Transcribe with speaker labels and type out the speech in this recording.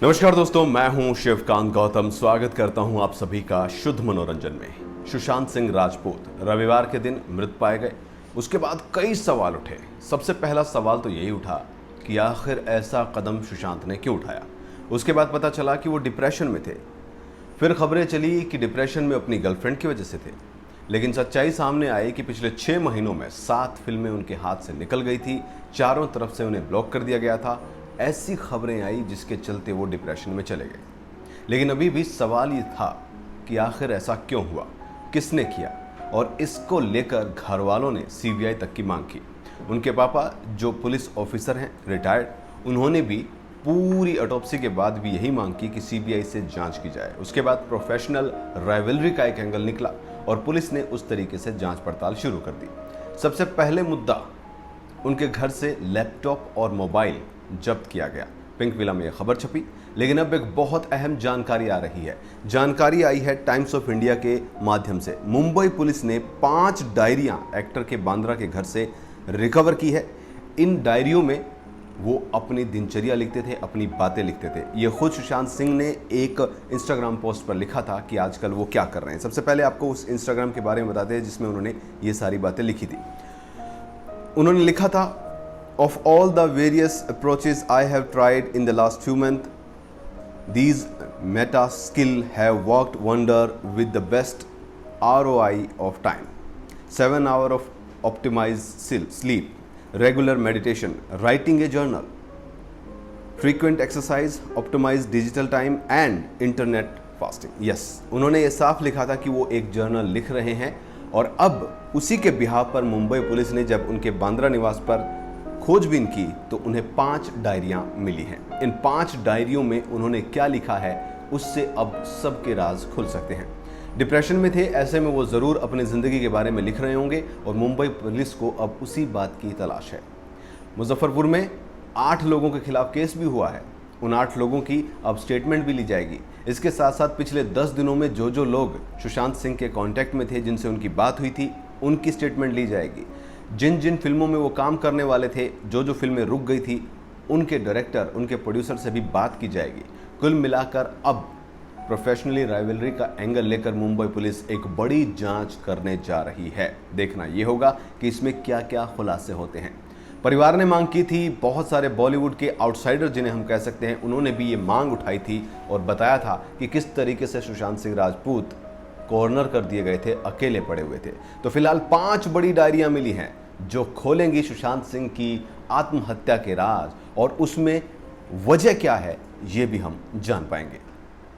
Speaker 1: नमस्कार दोस्तों, मैं हूं शिवकांत गौतम। स्वागत करता हूं आप सभी का शुद्ध मनोरंजन में। सुशांत सिंह राजपूत रविवार के दिन मृत पाए गए। उसके बाद कई सवाल उठे। सबसे पहला सवाल तो यही उठा कि आखिर ऐसा कदम सुशांत ने क्यों उठाया। उसके बाद पता चला कि वो डिप्रेशन में थे। फिर खबरें चली कि डिप्रेशन में अपनी गर्लफ्रेंड की वजह से थे, लेकिन सच्चाई सामने आई कि पिछले 6 महीनों में 7 फिल्में उनके हाथ से निकल गई थी। चारों तरफ से उन्हें ब्लॉक कर दिया गया था। ऐसी खबरें आई जिसके चलते वो डिप्रेशन में चले गए। लेकिन अभी भी सवाल ये था कि आखिर ऐसा क्यों हुआ, किसने किया, और इसको लेकर घर वालों ने सीबीआई तक की मांग की। उनके पापा जो पुलिस ऑफिसर हैं, रिटायर्ड, उन्होंने भी पूरी ऑटोप्सी के बाद भी यही मांग की कि सीबीआई से जांच की जाए। उसके बाद प्रोफेशनल राइवलरी का एक एंगल निकला और पुलिस ने उस तरीके से जांच पड़ताल शुरू कर दी। सबसे पहले मुद्दा, उनके घर से लैपटॉप और मोबाइल जब्त किया गया। पिंक विला में यह खबर छपी। लेकिन अब एक बहुत अहम जानकारी आ रही है। जानकारी आई है टाइम्स ऑफ इंडिया के माध्यम से। मुंबई पुलिस ने 5 डायरियां एक्टर के बांद्रा के घर से रिकवर की है। इन डायरियों में वो अपनी दिनचर्या लिखते थे, अपनी बातें लिखते थे। ये खुद सुशांत सिंह ने एक इंस्टाग्राम पोस्ट पर लिखा था कि आजकल वो क्या कर रहे हैं। सबसे पहले आपको उस इंस्टाग्राम के बारे में बताते हैं जिसमें उन्होंने ये सारी बातें लिखी थी। उन्होंने लिखा था, Of all the various approaches I have tried in the last few months, these meta skill have worked wonder with the best ROI of time. 7 hours of optimized sleep, regular meditation, writing a journal, frequent exercise, optimized digital time and internet fasting. Yes, उन्होंने ये साफ लिखा था कि वो एक journal लिख रहे हैं और अब उसी के बिहाफ पर मुंबई पुलिस ने जब उनके बांद्रा निवास पर खोजबीन की तो उन्हें 5 डायरियां मिली हैं। इन 5 डायरियों में उन्होंने क्या लिखा है उससे अब सबके राज खुल सकते हैं। डिप्रेशन में थे, ऐसे में वो ज़रूर अपनी ज़िंदगी के बारे में लिख रहे होंगे और मुंबई पुलिस को अब उसी बात की तलाश है। मुजफ्फरपुर में 8 लोगों के खिलाफ केस भी हुआ है। उन 8 लोगों की अब स्टेटमेंट भी ली जाएगी। इसके साथ साथ पिछले 10 दिनों में जो लोग सुशांत सिंह के कॉन्टैक्ट में थे, जिनसे उनकी बात हुई थी, उनकी स्टेटमेंट ली जाएगी। जिन जिन फिल्मों में वो काम करने वाले थे, जो फिल्में रुक गई थी, उनके डायरेक्टर, उनके प्रोड्यूसर से भी बात की जाएगी। कुल मिलाकर अब प्रोफेशनली राइवलरी का एंगल लेकर मुंबई पुलिस एक बड़ी जांच करने जा रही है। देखना ये होगा कि इसमें क्या क्या खुलासे होते हैं। परिवार ने मांग की थी, बहुत सारे बॉलीवुड के आउटसाइडर जिन्हें हम कह सकते हैं, उन्होंने भी ये मांग उठाई थी और बताया था कि किस तरीके से सुशांत सिंह राजपूत कॉर्नर कर दिए गए थे, अकेले पड़े हुए थे। तो फिलहाल 5 बड़ी डायरियां मिली हैं जो खोलेंगी सुशांत सिंह की आत्महत्या के राज, और उसमें वजह क्या है ये भी हम जान पाएंगे।